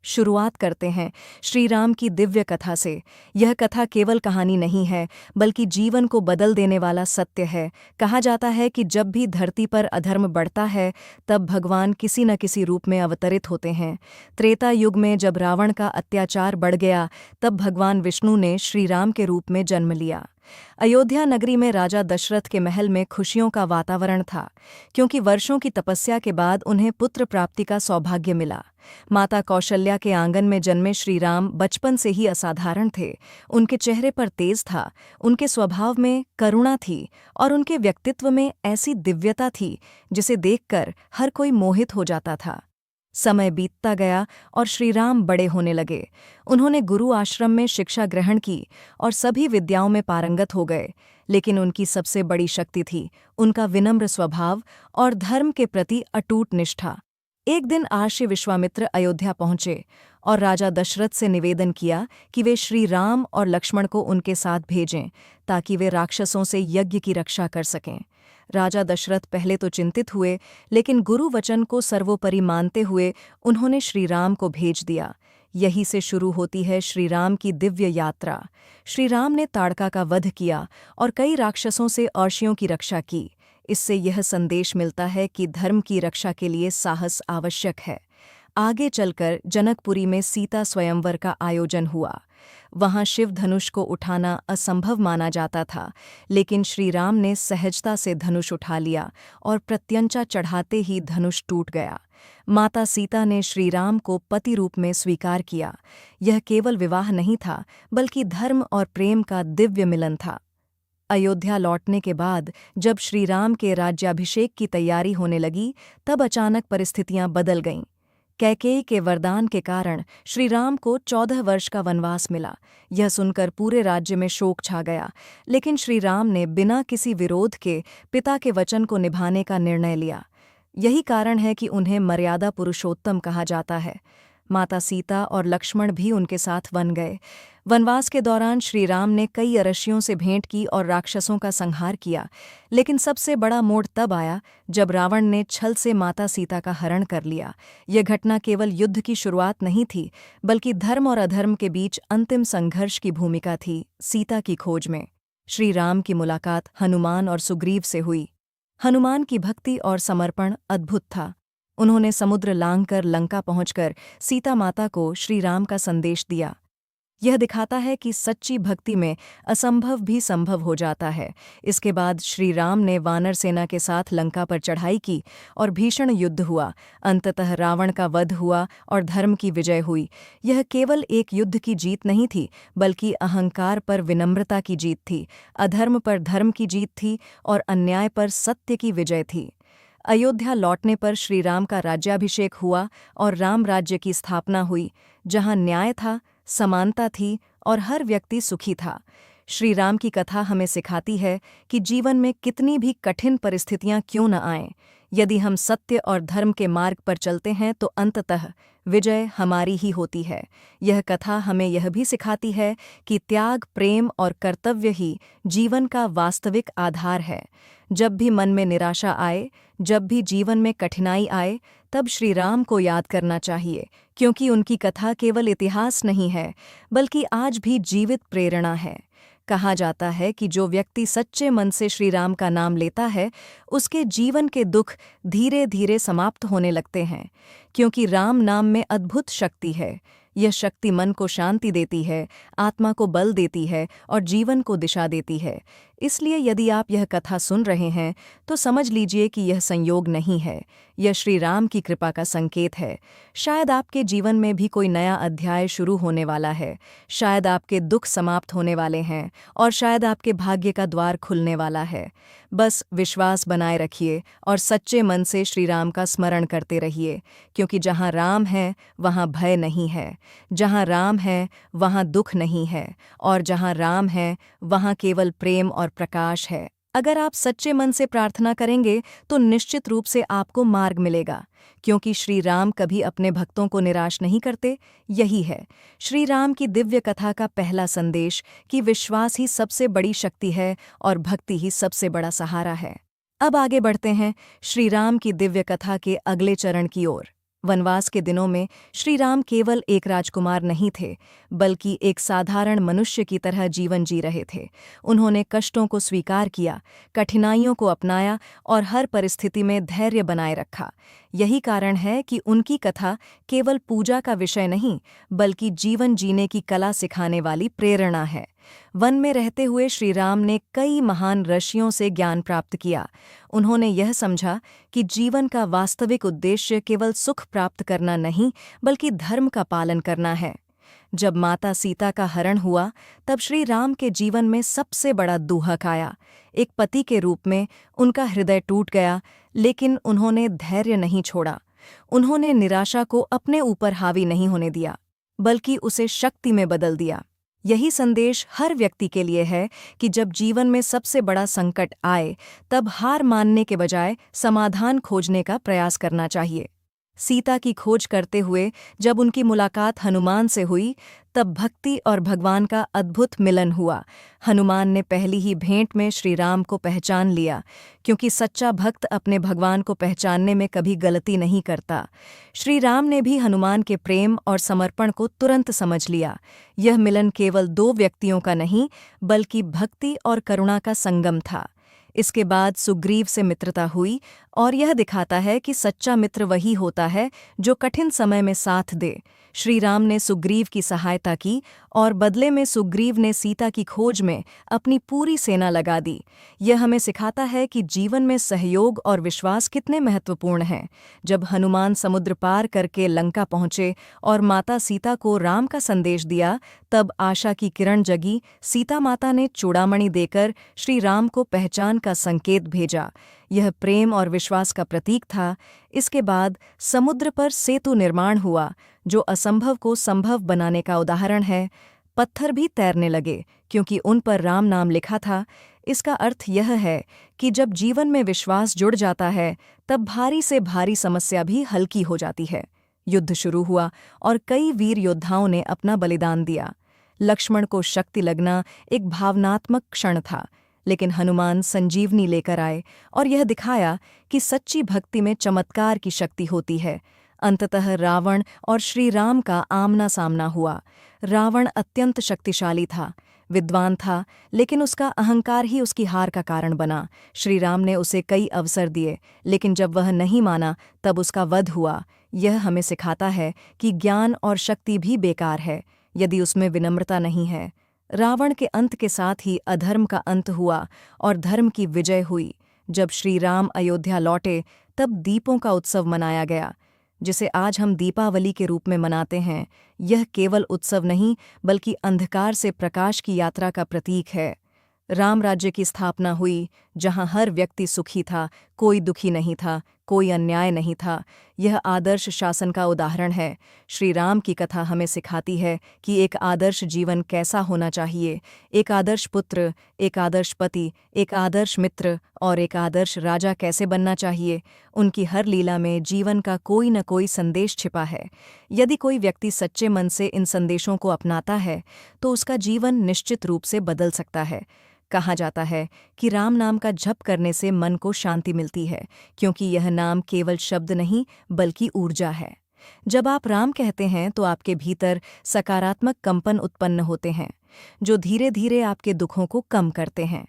शुरुआत करते हैं श्री राम की दिव्य कथा से। यह कथा केवल कहानी नहीं है, बल्कि जीवन को बदल देने वाला सत्य है। कहा जाता है कि जब भी धरती पर अधर्म बढ़ता है, तब भगवान किसी न किसी रूप में अवतरित होते हैं। त्रेता युग में जब रावण का अत्याचार बढ़ गया, तब भगवान विष्णु ने श्री राम के रूप में जन्म लिया। अयोध्या नगरी में राजा दशरथ के महल में खुशियों का वातावरण था, क्योंकि वर्षों की तपस्या के बाद उन्हें पुत्र प्राप्ति का सौभाग्य मिला। माता कौशल्या के आंगन में जन्मे श्री राम बचपन से ही असाधारण थे। उनके चेहरे पर तेज था, उनके स्वभाव में करुणा थी और उनके व्यक्तित्व में ऐसी दिव्यता थी जिसे देखकर हर कोई मोहित हो जाता था। समय बीतता गया और श्रीराम बड़े होने लगे। उन्होंने गुरु आश्रम में शिक्षा ग्रहण की और सभी विद्याओं में पारंगत हो गए, लेकिन उनकी सबसे बड़ी शक्ति थी उनका विनम्र स्वभाव और धर्म के प्रति अटूट निष्ठा। एक दिन आर्षि विश्वामित्र अयोध्या पहुंचे और राजा दशरथ से निवेदन किया कि वे श्री राम और लक्ष्मण को उनके साथ भेजें, ताकि वे राक्षसों से यज्ञ की रक्षा कर सकें। राजा दशरथ पहले तो चिंतित हुए, लेकिन गुरु वचन को सर्वोपरि मानते हुए उन्होंने श्रीराम को भेज दिया। यही से शुरू होती है श्रीराम की दिव्य यात्रा। श्रीराम ने ताड़का का वध किया और कई राक्षसों से अर्षियों की रक्षा की। इससे यह संदेश मिलता है कि धर्म की रक्षा के लिए साहस आवश्यक है। आगे चलकर जनकपुरी में सीता स्वयंवर का आयोजन हुआ। वहां शिव धनुष को उठाना असंभव माना जाता था, लेकिन श्रीराम ने सहजता से धनुष उठा लिया और प्रत्यंचा चढ़ाते ही धनुष टूट गया। माता सीता ने श्रीराम को पति रूप में स्वीकार किया। यह केवल विवाह नहीं था, बल्कि धर्म और प्रेम का दिव्य मिलन था। अयोध्या लौटने के बाद जब श्रीराम के राज्याभिषेक की तैयारी होने लगी, तब अचानक परिस्थितियां बदल गईं। कैकेयी के वरदान के कारण श्रीराम को 14 वर्ष का वनवास मिला। यह सुनकर पूरे राज्य में शोक छा गया, लेकिन श्रीराम ने बिना किसी विरोध के पिता के वचन को निभाने का निर्णय लिया। यही कारण है कि उन्हें मर्यादा पुरुषोत्तम कहा जाता है। माता सीता और लक्ष्मण भी उनके साथ वन गए। वनवास के दौरान श्रीराम ने कई अरशियों से भेंट की और राक्षसों का संहार किया, लेकिन सबसे बड़ा मोड़ तब आया जब रावण ने छल से माता सीता का हरण कर लिया। यह घटना केवल युद्ध की शुरुआत नहीं थी, बल्कि धर्म और अधर्म के बीच अंतिम संघर्ष की भूमिका थी। सीता की खोज में श्रीराम की मुलाकात हनुमान और सुग्रीव से हुई। हनुमान की भक्ति और समर्पण अद्भुत था। उन्होंने समुद्र लांघकर लंका पहुंचकर सीता माता को श्रीराम का संदेश दिया। यह दिखाता है कि सच्ची भक्ति में असंभव भी संभव हो जाता है। इसके बाद श्रीराम ने वानर सेना के साथ लंका पर चढ़ाई की और भीषण युद्ध हुआ। अंततः रावण का वध हुआ और धर्म की विजय हुई। यह केवल एक युद्ध की जीत नहीं थी, बल्कि अहंकार पर विनम्रता की जीत थी, अधर्म पर धर्म की जीत थी और अन्याय पर सत्य की विजय थी। अयोध्या लौटने पर श्रीराम का राज्याभिषेक हुआ और राम राज्य की स्थापना हुई, जहां न्याय था, समानता थी और हर व्यक्ति सुखी था। श्रीराम की कथा हमें सिखाती है कि जीवन में कितनी भी कठिन परिस्थितियां क्यों न आएं, यदि हम सत्य और धर्म के मार्ग पर चलते हैं तो अंततः विजय हमारी ही होती है। यह कथा हमें यह भी सिखाती है कि त्याग, प्रेम और कर्तव्य ही जीवन का वास्तविक आधार है। जब भी मन में निराशा आए, जब भी जीवन में कठिनाई आए, तब श्रीराम को याद करना चाहिए, क्योंकि उनकी कथा केवल इतिहास नहीं है, बल्कि आज भी जीवित प्रेरणा है। कहा जाता है कि जो व्यक्ति सच्चे मन से श्रीराम का नाम लेता है, उसके जीवन के दुख धीरे धीरे समाप्त होने लगते हैं, क्योंकि राम नाम में अद्भुत शक्ति है। यह शक्ति मन को शांति देती है, आत्मा को बल देती है और जीवन को दिशा देती है। इसलिए यदि आप यह कथा सुन रहे हैं, तो समझ लीजिए कि यह संयोग नहीं है, यह श्री राम की कृपा का संकेत है। शायद आपके जीवन में भी कोई नया अध्याय शुरू होने वाला है, शायद आपके दुख समाप्त होने वाले हैं और शायद आपके भाग्य का द्वार खुलने वाला है। बस विश्वास बनाए रखिए और सच्चे मन से श्री राम का स्मरण करते रहिए, क्योंकि जहाँ राम है वहाँ भय नहीं है, जहाँ राम है वहाँ दुख नहीं है और जहाँ राम है वहाँ केवल प्रेम और प्रकाश है। अगर आप सच्चे मन से प्रार्थना करेंगे तो निश्चित रूप से आपको मार्ग मिलेगा, क्योंकि श्री राम कभी अपने भक्तों को निराश नहीं करते। यही है श्री राम की दिव्य कथा का पहला संदेश कि विश्वास ही सबसे बड़ी शक्ति है और भक्ति ही सबसे बड़ा सहारा है। अब आगे बढ़ते हैं श्री राम की दिव्य कथा के अगले चरण की ओर। वनवास के दिनों में श्री राम केवल एक राजकुमार नहीं थे, बल्कि एक साधारण मनुष्य की तरह जीवन जी रहे थे। उन्होंने कष्टों को स्वीकार किया, कठिनाइयों को अपनाया और हर परिस्थिति में धैर्य बनाए रखा। यही कारण है कि उनकी कथा केवल पूजा का विषय नहीं, बल्कि जीवन जीने की कला सिखाने वाली प्रेरणा है। वन में रहते हुए श्री राम ने कई महान ऋषियों से ज्ञान प्राप्त किया। उन्होंने यह समझा कि जीवन का वास्तविक उद्देश्य केवल सुख प्राप्त करना नहीं, बल्कि धर्म का पालन करना है। जब माता सीता का हरण हुआ, तब श्री राम के जीवन में सबसे बड़ा दुहक आया। एक पति के रूप में उनका हृदय टूट गया, लेकिन उन्होंने धैर्य नहीं छोड़ा। उन्होंने निराशा को अपने ऊपर हावी नहीं होने दिया, बल्कि उसे शक्ति में बदल दिया। यही संदेश हर व्यक्ति के लिए है कि जब जीवन में सबसे बड़ा संकट आए, तब हार मानने के बजाय समाधान खोजने का प्रयास करना चाहिए। सीता की खोज करते हुए जब उनकी मुलाकात हनुमान से हुई, तब भक्ति और भगवान का अद्भुत मिलन हुआ। हनुमान ने पहली ही भेंट में श्री राम को पहचान लिया, क्योंकि सच्चा भक्त अपने भगवान को पहचानने में कभी गलती नहीं करता। श्री राम ने भी हनुमान के प्रेम और समर्पण को तुरंत समझ लिया। यह मिलन केवल दो व्यक्तियों का नहीं, बल्कि भक्ति और करुणा का संगम था। इसके बाद सुग्रीव से मित्रता हुई, और यह दिखाता है कि सच्चा मित्र वही होता है जो कठिन समय में साथ दे। श्री राम ने सुग्रीव की सहायता की, और बदले में सुग्रीव ने सीता की खोज में अपनी पूरी सेना लगा दी। यह हमें सिखाता है कि जीवन में सहयोग और विश्वास कितने महत्वपूर्ण हैं। जब हनुमान समुद्र पार करके लंका पहुंचे और माता सीता को राम का संदेश दिया, तब आशा की किरण जगी। सीता माता ने चूड़ामणि देकर श्री राम को पहचान का संकेत भेजा। यह प्रेम और विश्वास का प्रतीक था। इसके बाद समुद्र पर सेतु निर्माण हुआ, जो असंभव को संभव बनाने का उदाहरण है। पत्थर भी तैरने लगे, क्योंकि उन पर राम नाम लिखा था। इसका अर्थ यह है कि जब जीवन में विश्वास जुड़ जाता है, तब भारी से भारी समस्या भी हल्की हो जाती है। युद्ध शुरू हुआ और कई वीर योद्धाओं ने अपना बलिदान दिया। लक्ष्मण को शक्ति लगना एक भावनात्मक क्षण था, लेकिन हनुमान संजीवनी लेकर आए और यह दिखाया कि सच्ची भक्ति में चमत्कार की शक्ति होती है। अंततः रावण और श्री राम का आमना सामना हुआ। रावण अत्यंत शक्तिशाली था, विद्वान था, लेकिन उसका अहंकार ही उसकी हार का कारण बना। श्री राम ने उसे कई अवसर दिए, लेकिन जब वह नहीं माना, तब उसका वध हुआ। यह हमें सिखाता है कि ज्ञान और शक्ति भी बेकार है यदि उसमें विनम्रता नहीं है। रावण के अंत के साथ ही अधर्म का अंत हुआ और धर्म की विजय हुई। जब श्री राम अयोध्या लौटे, तब दीपों का उत्सव मनाया गया, जिसे आज हम दीपावली के रूप में मनाते हैं। यह केवल उत्सव नहीं, बल्कि अंधकार से प्रकाश की यात्रा का प्रतीक है। राम राज्य की स्थापना हुई, जहां हर व्यक्ति सुखी था, कोई दुखी नहीं था, कोई अन्याय नहीं था। यह आदर्श शासन का उदाहरण है। श्री राम की कथा हमें सिखाती है कि एक आदर्श जीवन कैसा होना चाहिए। एक आदर्श पुत्र, एक आदर्श पति, एक आदर्श मित्र और एक आदर्श राजा कैसे बनना चाहिए। उनकी हर लीला में जीवन का कोई न कोई संदेश छिपा है। यदि कोई व्यक्ति सच्चे मन से इन संदेशों को अपनाता है, तो उसका जीवन निश्चित रूप से बदल सकता है। कहा जाता है कि राम नाम का जप करने से मन को शांति मिलती है, क्योंकि यह नाम केवल शब्द नहीं, बल्कि ऊर्जा है। जब आप राम कहते हैं, तो आपके भीतर सकारात्मक कंपन उत्पन्न होते हैं, जो धीरे धीरे आपके दुखों को कम करते हैं।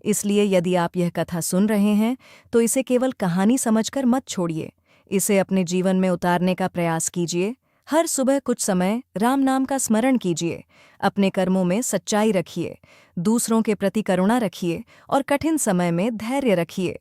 इसलिए यदि आप यह कथा सुन रहे हैं, तो इसे केवल कहानी समझकर मत छोड़िए। इसे अपने जीवन में उतारने का प्रयास कीजिए। हर सुबह कुछ समय राम नाम का स्मरण कीजिए। अपने कर्मों में सच्चाई रखिए, दूसरों के प्रति करुणा रखिए और कठिन समय में धैर्य रखिए।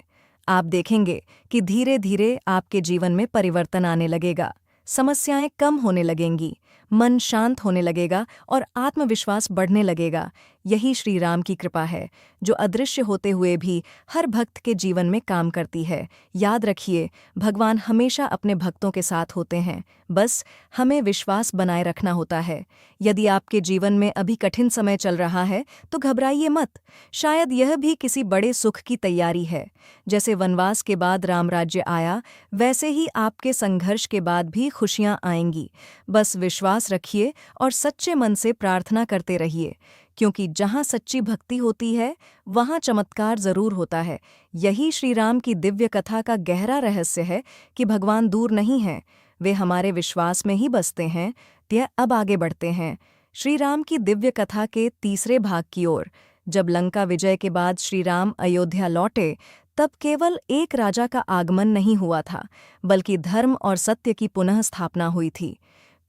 आप देखेंगे कि धीरे धीरे आपके जीवन में परिवर्तन आने लगेगा। समस्याएं कम होने लगेंगी, मन शांत होने लगेगा और आत्मविश्वास बढ़ने लगेगा। यही श्री राम की कृपा है, जो अदृश्य होते हुए भी हर भक्त के जीवन में काम करती है। याद रखिए, भगवान हमेशा अपने भक्तों के साथ होते हैं, बस हमें विश्वास बनाए रखना होता है। यदि आपके जीवन में अभी कठिन समय चल रहा है, तो घबराइए मत। शायद यह भी किसी बड़े सुख की तैयारी है। जैसे वनवास के बाद राम राज्य आया, वैसे ही आपके संघर्ष के बाद भी खुशियां आएंगी। बस विश्वास रखिए और सच्चे मन से प्रार्थना करते रहिए, क्योंकि जहां सच्ची भक्ति होती है, वहां चमत्कार जरूर होता है। यही श्री राम की दिव्य कथा का गहरा रहस्य है कि भगवान दूर नहीं है, वे हमारे विश्वास में ही बसते हैं। त्यः अब आगे बढ़ते हैं श्री राम की दिव्य कथा के तीसरे भाग की ओर। जब लंका विजय के बाद श्री राम अयोध्या लौटे, तब केवल एक राजा का आगमन नहीं हुआ था, बल्कि धर्म और सत्य की पुनः स्थापना हुई थी।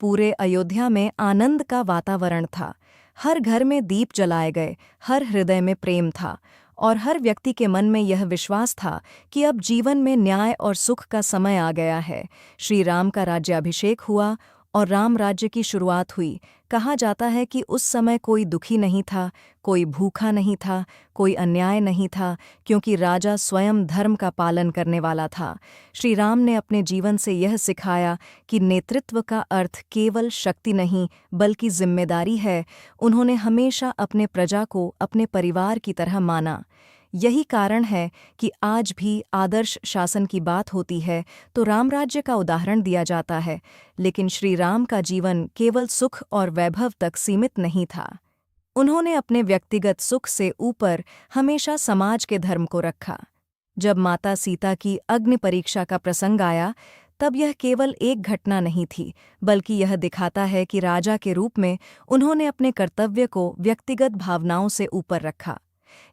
पूरे अयोध्या में आनंद का वातावरण था। हर घर में दीप जलाए गए, हर हृदय में प्रेम था, और हर व्यक्ति के मन में यह विश्वास था कि अब जीवन में न्याय और सुख का समय आ गया है। श्री राम का राज्याभिषेक हुआ और राम राज्य की शुरुआत हुई। कहा जाता है कि उस समय कोई दुखी नहीं था, कोई भूखा नहीं था, कोई अन्याय नहीं था, क्योंकि राजा स्वयं धर्म का पालन करने वाला था। श्री राम ने अपने जीवन से यह सिखाया कि नेतृत्व का अर्थ केवल शक्ति नहीं, बल्कि जिम्मेदारी है। उन्होंने हमेशा अपने प्रजा को अपने परिवार की तरह माना। यही कारण है कि आज भी आदर्श शासन की बात होती है तो रामराज्य का उदाहरण दिया जाता है। लेकिन श्री राम का जीवन केवल सुख और वैभव तक सीमित नहीं था। उन्होंने अपने व्यक्तिगत सुख से ऊपर हमेशा समाज के धर्म को रखा। जब माता सीता की अग्नि परीक्षा का प्रसंग आया, तब यह केवल एक घटना नहीं थी, बल्कि यह दिखाता है कि राजा के रूप में उन्होंने अपने कर्तव्य को व्यक्तिगत भावनाओं से ऊपर रखा।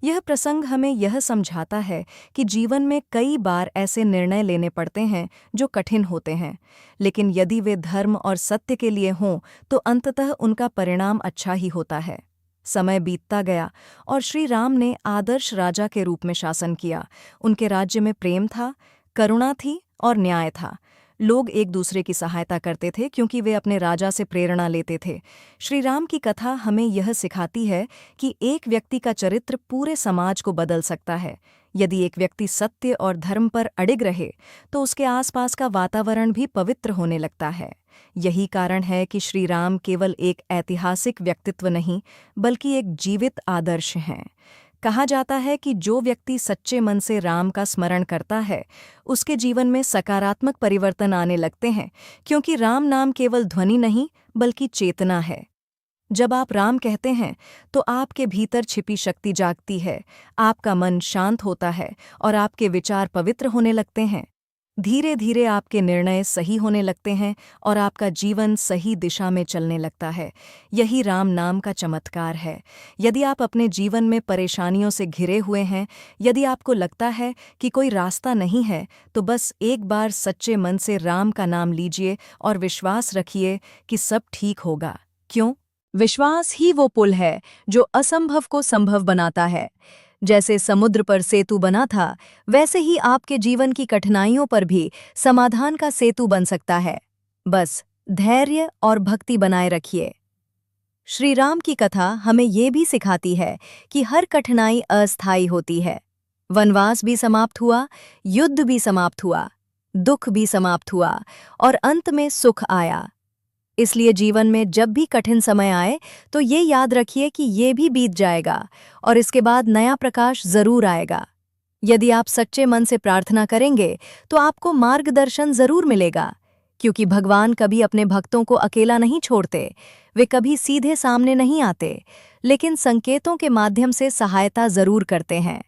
यह प्रसंग हमें यह समझाता है कि जीवन में कई बार ऐसे निर्णय लेने पड़ते हैं जो कठिन होते हैं, लेकिन यदि वे धर्म और सत्य के लिए हों तो अंततः उनका परिणाम अच्छा ही होता है। समय बीतता गया और श्री राम ने आदर्श राजा के रूप में शासन किया। उनके राज्य में प्रेम था, करुणा थी और न्याय था। लोग एक दूसरे की सहायता करते थे क्योंकि वे अपने राजा से प्रेरणा लेते थे। श्री राम की कथा हमें यह सिखाती है कि एक व्यक्ति का चरित्र पूरे समाज को बदल सकता है। यदि एक व्यक्ति सत्य और धर्म पर अडिग रहे तो उसके आसपास का वातावरण भी पवित्र होने लगता है। यही कारण है कि श्री राम केवल एक ऐतिहासिक व्यक्तित्व नहीं, बल्कि एक जीवित आदर्श हैं। कहा जाता है कि जो व्यक्ति सच्चे मन से राम का स्मरण करता है, उसके जीवन में सकारात्मक परिवर्तन आने लगते हैं, क्योंकि राम नाम केवल ध्वनि नहीं, बल्कि चेतना है। जब आप राम कहते हैं तो आपके भीतर छिपी शक्ति जागती है, आपका मन शांत होता है और आपके विचार पवित्र होने लगते हैं। धीरे धीरे आपके निर्णय सही होने लगते हैं और आपका जीवन सही दिशा में चलने लगता है। यही राम नाम का चमत्कार है। यदि आप अपने जीवन में परेशानियों से घिरे हुए हैं, यदि आपको लगता है कि कोई रास्ता नहीं है, तो बस एक बार सच्चे मन से राम का नाम लीजिए और विश्वास रखिए कि सब ठीक होगा। क्यों? विश्वास ही वो पुल है जो असंभव को संभव बनाता है। जैसे समुद्र पर सेतु बना था, वैसे ही आपके जीवन की कठिनाइयों पर भी समाधान का सेतु बन सकता है। बस धैर्य और भक्ति बनाए रखिए। श्री राम की कथा हमें ये भी सिखाती है कि हर कठिनाई अस्थायी होती है। वनवास भी समाप्त हुआ, युद्ध भी समाप्त हुआ, दुख भी समाप्त हुआ और अंत में सुख आया। इसलिए जीवन में जब भी कठिन समय आए तो ये याद रखिए कि ये भी बीत जाएगा और इसके बाद नया प्रकाश जरूर आएगा। यदि आप सच्चे मन से प्रार्थना करेंगे तो आपको मार्गदर्शन जरूर मिलेगा, क्योंकि भगवान कभी अपने भक्तों को अकेला नहीं छोड़ते। वे कभी सीधे सामने नहीं आते, लेकिन संकेतों के माध्यम से सहायता जरूर करते हैं।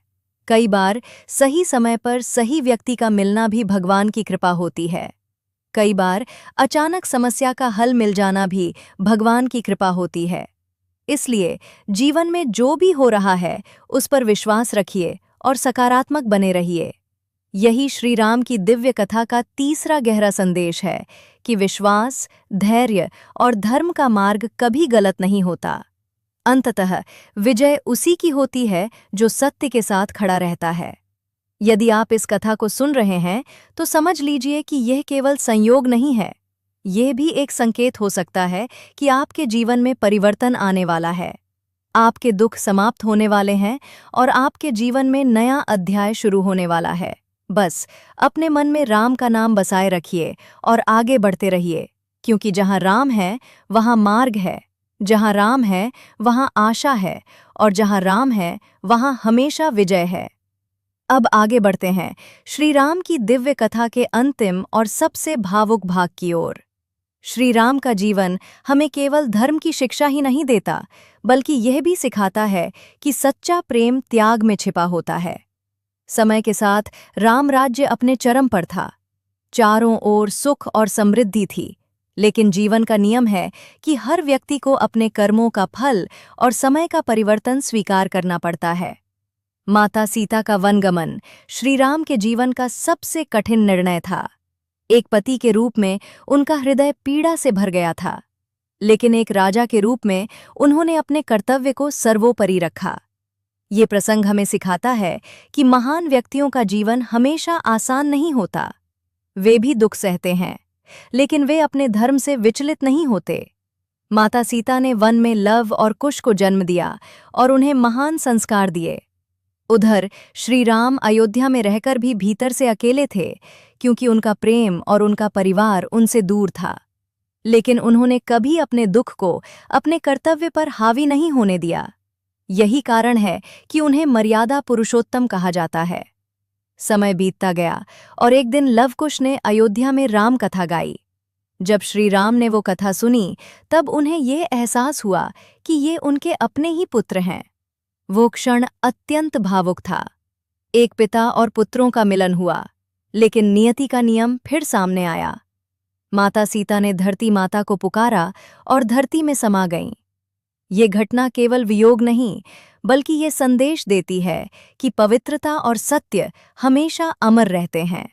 कई बार सही समय पर सही व्यक्ति का मिलना भी भगवान की कृपा होती है। कई बार अचानक समस्या का हल मिल जाना भी भगवान की कृपा होती है। इसलिए जीवन में जो भी हो रहा है उस पर विश्वास रखिए और सकारात्मक बने रहिए। यही श्री राम की दिव्य कथा का तीसरा गहरा संदेश है कि विश्वास, धैर्य और धर्म का मार्ग कभी गलत नहीं होता। अंततः विजय उसी की होती है जो सत्य के साथ खड़ा रहता है। यदि आप इस कथा को सुन रहे हैं तो समझ लीजिए कि यह केवल संयोग नहीं है, यह भी एक संकेत हो सकता है कि आपके जीवन में परिवर्तन आने वाला है। आपके दुख समाप्त होने वाले हैं और आपके जीवन में नया अध्याय शुरू होने वाला है। बस अपने मन में राम का नाम बसाए रखिए और आगे बढ़ते रहिए, क्योंकि जहां राम है वहां मार्ग है, जहां राम है वहां आशा है और जहां राम है वहां हमेशा विजय है। अब आगे बढ़ते हैं श्री राम की दिव्य कथा के अंतिम और सबसे भावुक भाग की ओर। श्री राम का जीवन हमें केवल धर्म की शिक्षा ही नहीं देता, बल्कि यह भी सिखाता है कि सच्चा प्रेम त्याग में छिपा होता है। समय के साथ राम राज्य अपने चरम पर था। चारों ओर सुख और समृद्धि थी। लेकिन जीवन का नियम है कि हर व्यक्ति को अपने कर्मों का फल और समय का परिवर्तन स्वीकार करना पड़ता है। माता सीता का वनगमन श्री राम के जीवन का सबसे कठिन निर्णय था। एक पति के रूप में उनका हृदय पीड़ा से भर गया था, लेकिन एक राजा के रूप में उन्होंने अपने कर्तव्य को सर्वोपरि रखा। ये प्रसंग हमें सिखाता है कि महान व्यक्तियों का जीवन हमेशा आसान नहीं होता। वे भी दुख सहते हैं, लेकिन वे अपने धर्म से विचलित नहीं होते। माता सीता ने वन में लव और कुश को जन्म दिया और उन्हें महान संस्कार दिए। उधर श्री राम अयोध्या में रहकर भी भीतर से अकेले थे, क्योंकि उनका प्रेम और उनका परिवार उनसे दूर था। लेकिन उन्होंने कभी अपने दुख को अपने कर्तव्य पर हावी नहीं होने दिया। यही कारण है कि उन्हें मर्यादा पुरुषोत्तम कहा जाता है। समय बीतता गया और एक दिन लवकुश ने अयोध्या में राम कथा गाई। जब श्री राम ने वो कथा सुनी, तब उन्हें ये एहसास हुआ कि ये उनके अपने ही पुत्र हैं। वो क्षण अत्यंत भावुक था। एक पिता और पुत्रों का मिलन हुआ, लेकिन नियति का नियम फिर सामने आया। माता सीता ने धरती माता को पुकारा और धरती में समा गईं। ये घटना केवल वियोग नहीं, बल्कि ये संदेश देती है कि पवित्रता और सत्य हमेशा अमर रहते हैं।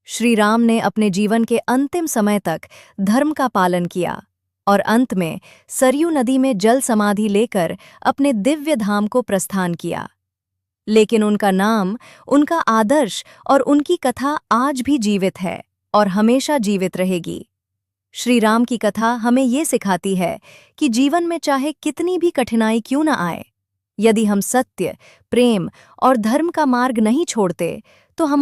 श्री राम ने अपने जीवन के अंतिम समय तक धर्म का पालन किया और अंत में सरयू नदी में जल समाधि लेकर अपने दिव्य धाम को प्रस्थान किया। लेकिन उनका नाम, उनका आदर्श और उनकी कथा आज भी जीवित है और हमेशा जीवित रहेगी। श्री राम की कथा हमें ये सिखाती है कि जीवन में चाहे कितनी भी कठिनाई क्यों न आए, यदि हम सत्य, प्रेम और धर्म का मार्ग नहीं छोड़ते, तो हम